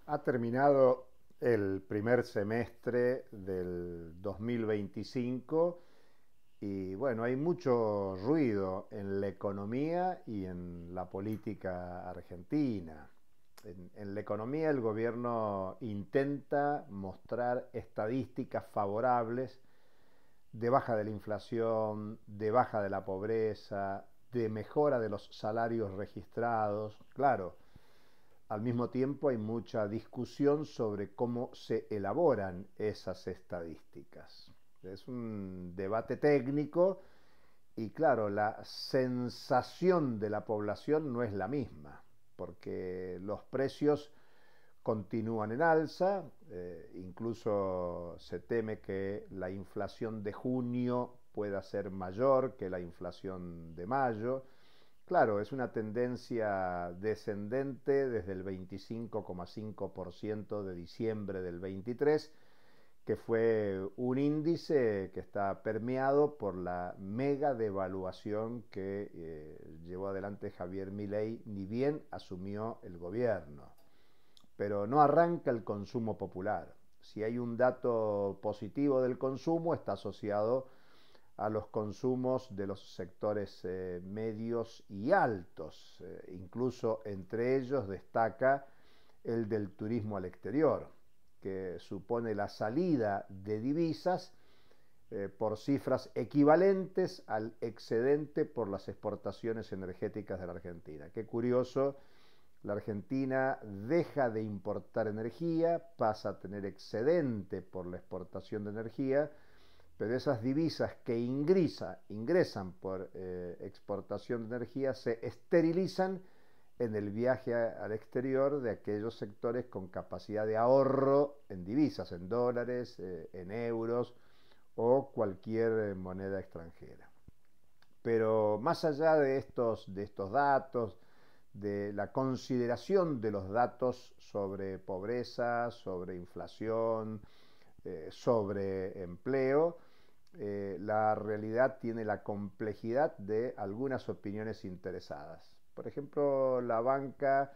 Ha terminado el primer semestre del 2025 y bueno, hay mucho ruido en la economía y en la política argentina. En la economía el gobierno intenta mostrar estadísticas favorables de baja de la inflación, de baja de la pobreza, de mejora de los salarios registrados. Claro, al mismo tiempo hay mucha discusión sobre cómo se elaboran esas estadísticas. Es un debate técnico y claro, la sensación de la población no es la misma, porque los precios continúan en alza, incluso se teme que la inflación de junio pueda ser mayor que la inflación de mayo. Claro, es una tendencia descendente desde el 25,5% de diciembre del 23, que fue un índice que está permeado por la mega devaluación que llevó adelante Javier Milei ni bien asumió el gobierno. Pero no arranca el consumo popular. Si hay un dato positivo del consumo, está asociado a los consumos de los sectores medios y altos. Incluso entre ellos destaca el del turismo al exterior, que supone la salida de divisas por cifras equivalentes al excedente por las exportaciones energéticas de la Argentina. Qué curioso, la Argentina deja de importar energía, pasa a tener excedente por la exportación de energía, pero esas divisas que ingresan por exportación de energía se esterilizan en el viaje al exterior de aquellos sectores con capacidad de ahorro en divisas, en dólares, en euros o cualquier moneda extranjera. Pero más allá de estos datos, de la consideración de los datos sobre pobreza, sobre inflación, sobre empleo, la realidad tiene la complejidad de algunas opiniones interesadas. Por ejemplo, la banca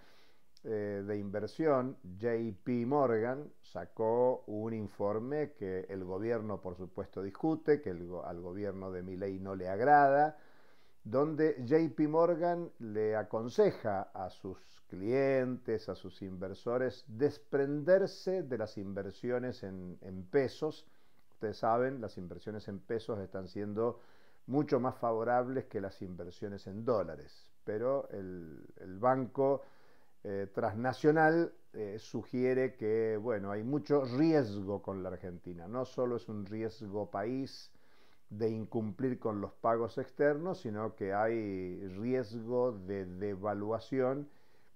de inversión JP Morgan sacó un informe que el gobierno por supuesto discute, que al gobierno de Milei no le agrada, donde JP Morgan le aconseja a sus clientes, a sus inversores, desprenderse de las inversiones en pesos. Ustedes saben, las inversiones en pesos están siendo mucho más favorables que las inversiones en dólares, pero el banco transnacional sugiere que, bueno, hay mucho riesgo con la Argentina. No solo es un riesgo país de incumplir con los pagos externos, sino que hay riesgo de devaluación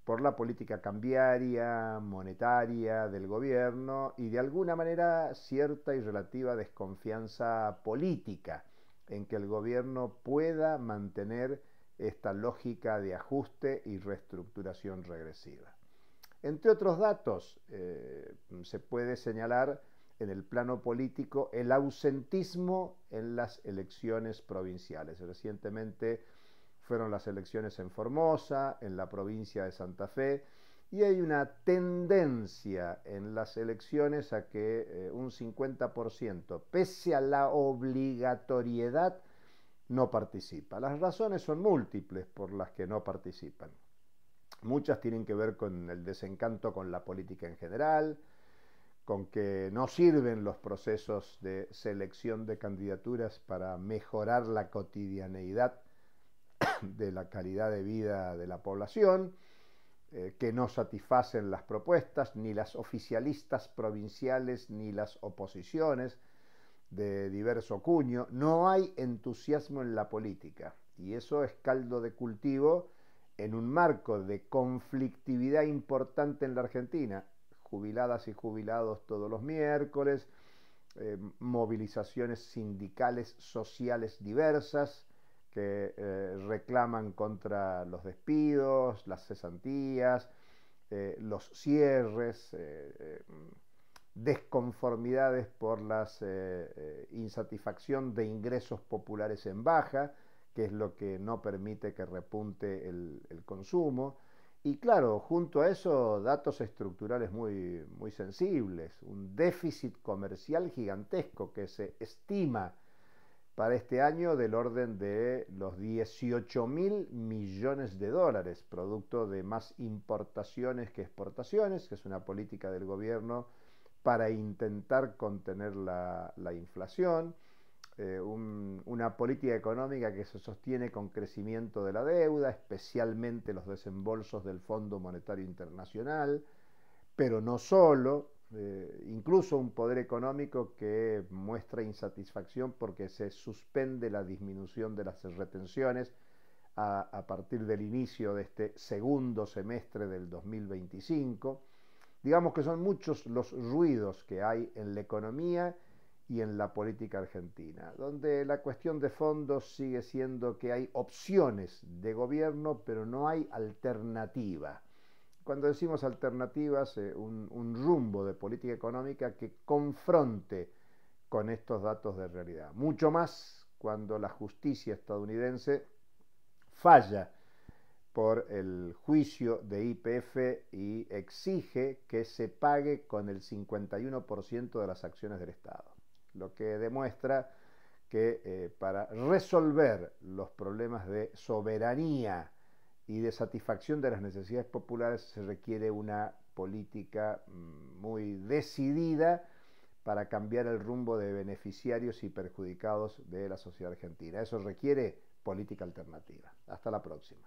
por la política cambiaria, monetaria del gobierno y de alguna manera cierta y relativa desconfianza política en que el gobierno pueda mantener esta lógica de ajuste y reestructuración regresiva. Entre otros datos, se puede señalar en el plano político el ausentismo en las elecciones provinciales. Recientemente fueron las elecciones en Formosa, en la provincia de Santa Fe, y hay una tendencia en las elecciones a que un 50%, pese a la obligatoriedad, no participa. Las razones son múltiples por las que no participan. Muchas tienen que ver con el desencanto con la política en general, con que no sirven los procesos de selección de candidaturas para mejorar la cotidianeidad de la calidad de vida de la población, que no satisfacen las propuestas, ni las oficialistas provinciales, ni las oposiciones de diverso cuño. No hay entusiasmo en la política y eso es caldo de cultivo en un marco de conflictividad importante en la Argentina. Jubiladas y jubilados todos los miércoles, movilizaciones sindicales sociales diversas que reclaman contra los despidos, las cesantías, los cierres, desconformidades por la insatisfacción de ingresos populares en baja, que es lo que no permite que repunte el consumo. Y claro, junto a eso, datos estructurales muy sensibles, un déficit comercial gigantesco que se estima para este año del orden de los 18.000 millones de dólares, producto de más importaciones que exportaciones, que es una política del gobierno para intentar contener la inflación, una política económica que se sostiene con crecimiento de la deuda, especialmente los desembolsos del Fondo Monetario Internacional, pero no solo, incluso un poder económico que muestra insatisfacción porque se suspende la disminución de las retenciones a partir del inicio de este segundo semestre del 2025. Digamos que son muchos los ruidos que hay en la economía y en la política argentina, donde la cuestión de fondo sigue siendo que hay opciones de gobierno, pero no hay alternativa. Cuando decimos alternativas, un rumbo de política económica que confronte con estos datos de realidad. Mucho más cuando la justicia estadounidense falla por el juicio de YPF y exige que se pague con el 51% de las acciones del Estado, lo que demuestra que para resolver los problemas de soberanía y de satisfacción de las necesidades populares se requiere una política muy decidida para cambiar el rumbo de beneficiarios y perjudicados de la sociedad argentina. Eso requiere política alternativa. Hasta la próxima.